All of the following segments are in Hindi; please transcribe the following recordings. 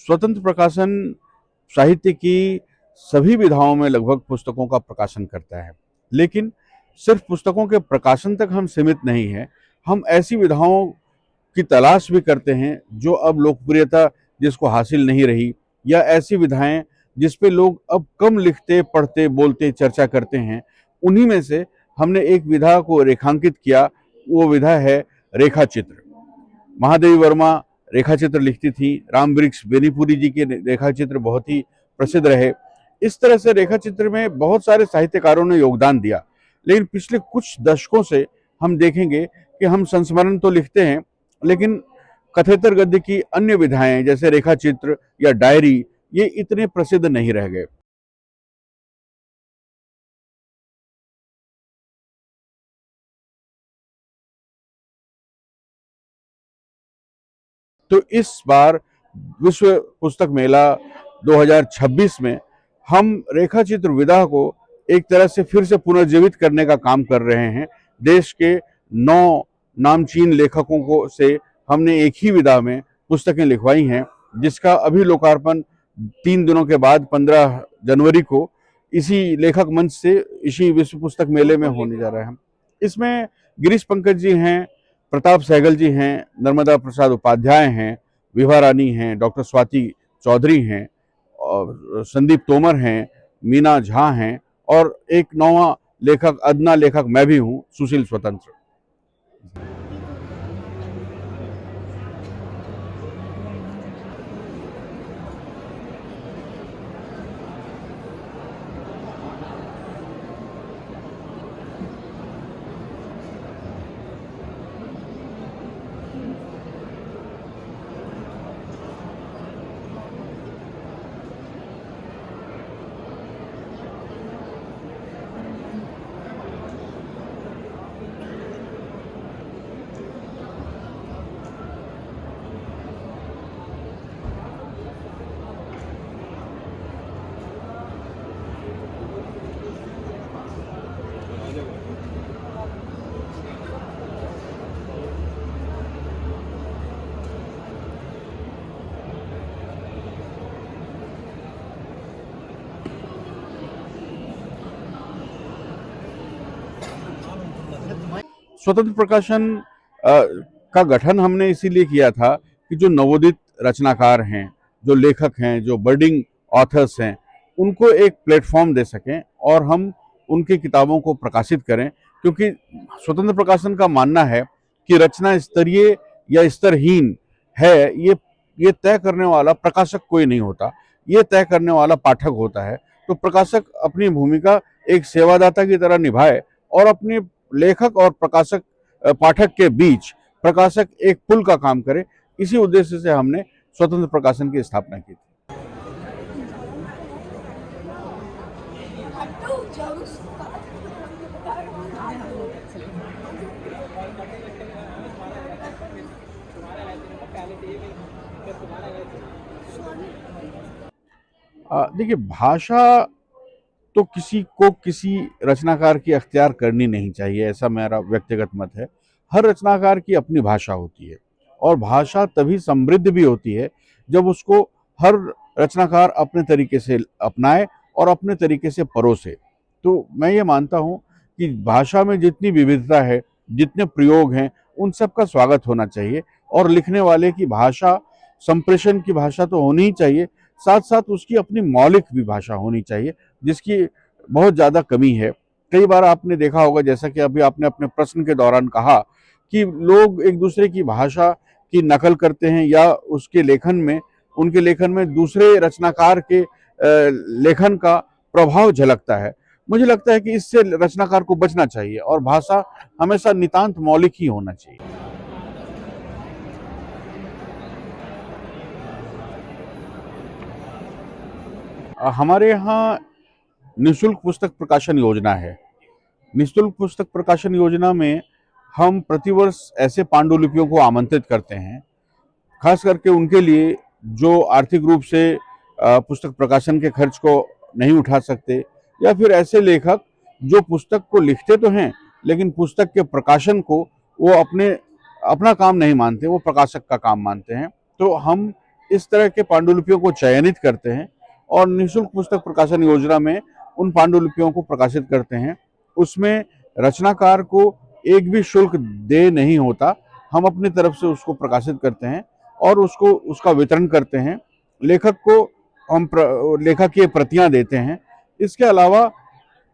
स्वतंत्र प्रकाशन साहित्य की सभी विधाओं में लगभग पुस्तकों का प्रकाशन करता है, लेकिन सिर्फ पुस्तकों के प्रकाशन तक हम सीमित नहीं हैं। हम ऐसी विधाओं की तलाश भी करते हैं जो अब लोकप्रियता जिसको हासिल नहीं रही, या ऐसी विधाएं जिस पे लोग अब कम लिखते, पढ़ते, बोलते, चर्चा करते हैं। उन्हीं में से हमने एक विधा को रेखांकित किया। वो विधा है रेखा चित्र। महादेवी वर्मा रेखा चित्र लिखती थी। राम वृक्ष बेनीपुरी जी के रेखा चित्र बहुत ही प्रसिद्ध रहे। इस तरह से रेखा चित्र में बहुत सारे साहित्यकारों ने योगदान दिया, लेकिन पिछले कुछ दशकों से हम देखेंगे कि हम संस्मरण तो लिखते हैं, लेकिन कथेतर गद्य की अन्य विधाएं जैसे रेखा चित्र या डायरी ये इतने प्रसिद्ध नहीं रह गए। तो इस बार विश्व पुस्तक मेला 2026 में हम रेखा चित्र विधा को एक तरह से फिर से पुनर्जीवित करने का काम कर रहे हैं। देश के 9 नामचीन लेखकों को से हमने एक ही विधा में पुस्तकें लिखवाई हैं, जिसका अभी लोकार्पण 3 दिनों के बाद 15 जनवरी को इसी लेखक मंच से इसी विश्व पुस्तक मेले में होने जा रहा है। इसमें गिरीश पंकज जी हैं, प्रताप सहगल जी हैं, नर्मदा प्रसाद उपाध्याय हैं, विभा रानी हैं, डॉक्टर स्वाति चौधरी हैं, और संदीप तोमर हैं, मीना झा हैं, और एक नौवां लेखक, अदना लेखक मैं भी हूँ, सुशील स्वतंत्र। स्वतंत्र प्रकाशन का गठन हमने इसीलिए किया था कि जो नवोदित रचनाकार हैं, जो लेखक हैं, जो बर्डिंग ऑथर्स हैं, उनको एक प्लेटफॉर्म दे सकें और हम उनकी किताबों को प्रकाशित करें। क्योंकि स्वतंत्र प्रकाशन का मानना है कि रचना स्तरीय या स्तरहीन है, ये तय करने वाला प्रकाशक कोई नहीं होता, ये तय करने वाला पाठक होता है। तो प्रकाशक अपनी भूमिका एक सेवादाता की तरह निभाए और अपने लेखक और प्रकाशक पाठक के बीच प्रकाशक एक पुल का काम करे। इसी उद्देश्य से हमने स्वतंत्र प्रकाशन की स्थापना की थी। देखिए, भाषा तो किसी को किसी रचनाकार की अख्तियार करनी नहीं चाहिए, ऐसा मेरा व्यक्तिगत मत है। हर रचनाकार की अपनी भाषा होती है, और भाषा तभी समृद्ध भी होती है जब उसको हर रचनाकार अपने तरीके से अपनाए और अपने तरीके से परोसे। तो मैं ये मानता हूँ कि भाषा में जितनी विविधता है, जितने प्रयोग हैं, उन सब का स्वागत होना चाहिए। और लिखने वाले की भाषा, संप्रेषण की भाषा तो होनी ही चाहिए, साथ साथ उसकी अपनी मौलिक भी भाषा होनी चाहिए, जिसकी बहुत ज़्यादा कमी है। कई बार आपने देखा होगा, जैसा कि अभी आपने अपने प्रश्न के दौरान कहा, कि लोग एक दूसरे की भाषा की नकल करते हैं या उसके लेखन में, उनके लेखन में दूसरे रचनाकार के लेखन का प्रभाव झलकता है। मुझे लगता है कि इससे रचनाकार को बचना चाहिए और भाषा हमेशा नितांत मौलिक ही होना चाहिए। हमारे यहाँ निःशुल्क पुस्तक प्रकाशन योजना है। निःशुल्क पुस्तक प्रकाशन योजना में हम प्रतिवर्ष ऐसे पांडुलिपियों को आमंत्रित करते हैं, खास करके उनके लिए जो आर्थिक रूप से पुस्तक प्रकाशन के खर्च को नहीं उठा सकते, या फिर ऐसे लेखक जो पुस्तक को लिखते तो हैं लेकिन पुस्तक के प्रकाशन को वो अपना काम नहीं मानते, वो प्रकाशक का काम मानते हैं। तो हम इस तरह के पांडुलिपियों को चयनित करते हैं और निःशुल्क पुस्तक प्रकाशन योजना में उन पांडुलिपियों को प्रकाशित करते हैं। उसमें रचनाकार को एक भी शुल्क दे नहीं होता, हम अपनी तरफ से उसको प्रकाशित करते हैं और उसको उसका वितरण करते हैं। लेखक को हम लेखकीय प्रतियां देते हैं। इसके अलावा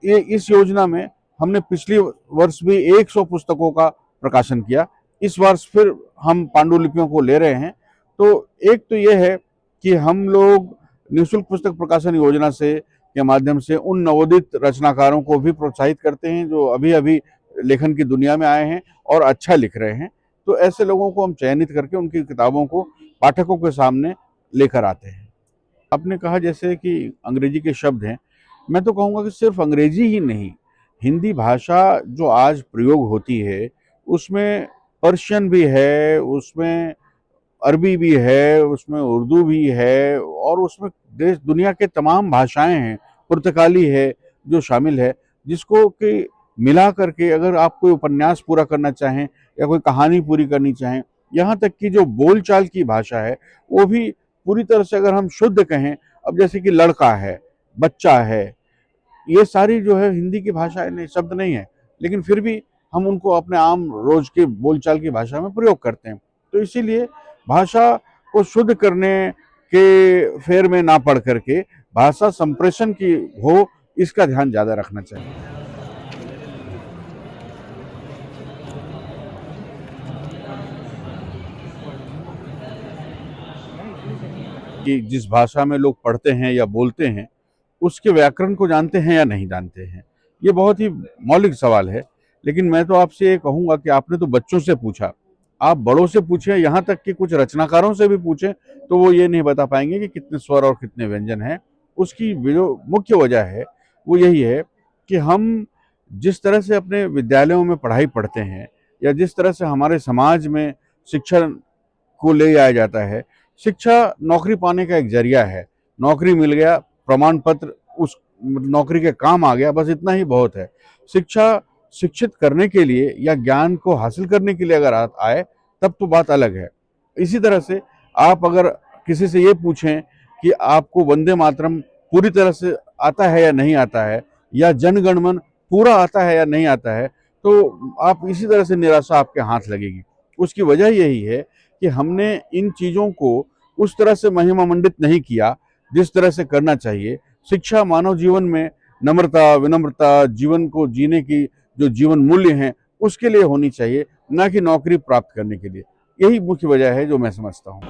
ये इस योजना में हमने पिछली वर्ष भी 100 पुस्तकों का प्रकाशन किया। इस वर्ष फिर हम पांडुलिपियों को ले रहे हैं। तो एक तो ये है कि हम लोग निःशुल्क पुस्तक प्रकाशन योजना से के माध्यम से उन नवोदित रचनाकारों को भी प्रोत्साहित करते हैं जो अभी अभी लेखन की दुनिया में आए हैं और अच्छा लिख रहे हैं। तो ऐसे लोगों को हम चयनित करके उनकी किताबों को पाठकों के सामने लेकर आते हैं। आपने कहा जैसे कि अंग्रेजी के शब्द हैं, मैं तो कहूँगा कि सिर्फ अंग्रेजी ही नहीं, हिंदी भाषा जो आज प्रयोग होती है उसमें पर्शियन भी है, उसमें अरबी भी है, उसमें उर्दू भी है और उसमें देश दुनिया के तमाम भाषाएं हैं, पुर्तगाली है जो शामिल है, जिसको कि मिला करके अगर आप कोई उपन्यास पूरा करना चाहें या कोई कहानी पूरी करनी चाहें, यहाँ तक कि जो बोलचाल की भाषा है वो भी पूरी तरह से अगर हम शुद्ध कहें, अब जैसे कि लड़का है, बच्चा है, ये सारी जो है हिंदी की भाषा नहीं, शब्द नहीं है, लेकिन फिर भी हम उनको अपने आम रोज के बोलचाल की भाषा में प्रयोग करते हैं। तो इसीलिए भाषा को शुद्ध करने के फेर में ना पड़ करके भाषा संप्रेषण की हो, इसका ध्यान ज्यादा रखना चाहिए। कि जिस भाषा में लोग पढ़ते हैं या बोलते हैं उसके व्याकरण को जानते हैं या नहीं जानते हैं, ये बहुत ही मौलिक सवाल है। लेकिन मैं तो आपसे ये कहूँगा कि आपने तो बच्चों से पूछा, आप बड़ों से पूछें, यहाँ तक कि कुछ रचनाकारों से भी पूछें तो वो ये नहीं बता पाएंगे कि कितने स्वर और कितने व्यंजन हैं। उसकी जो मुख्य वजह है वो यही है कि हम जिस तरह से अपने विद्यालयों में पढ़ाई पढ़ते हैं या जिस तरह से हमारे समाज में शिक्षा को ले जाया जाता है, शिक्षा नौकरी पाने का एक जरिया है। नौकरी मिल गया, प्रमाण पत्र उस नौकरी के काम आ गया, बस इतना ही बहुत है। शिक्षा शिक्षित करने के लिए या ज्ञान को हासिल करने के लिए अगर आए तब तो बात अलग है। इसी तरह से आप अगर किसी से ये पूछें कि आपको वंदे मातरम पूरी तरह से आता है या नहीं आता है, या जन गण मन पूरा आता है या नहीं आता है, तो आप इसी तरह से निराशा आपके हाथ लगेगी। उसकी वजह यही है कि हमने इन चीज़ों को उस तरह से महिमा मंडित नहीं किया जिस तरह से करना चाहिए। शिक्षा मानव जीवन में नम्रता, विनम्रता, जीवन को जीने की जो जीवन मूल्य हैं उसके लिए होनी चाहिए, ना कि नौकरी प्राप्त करने के लिए। यही मुख्य वजह है जो मैं समझता हूँ।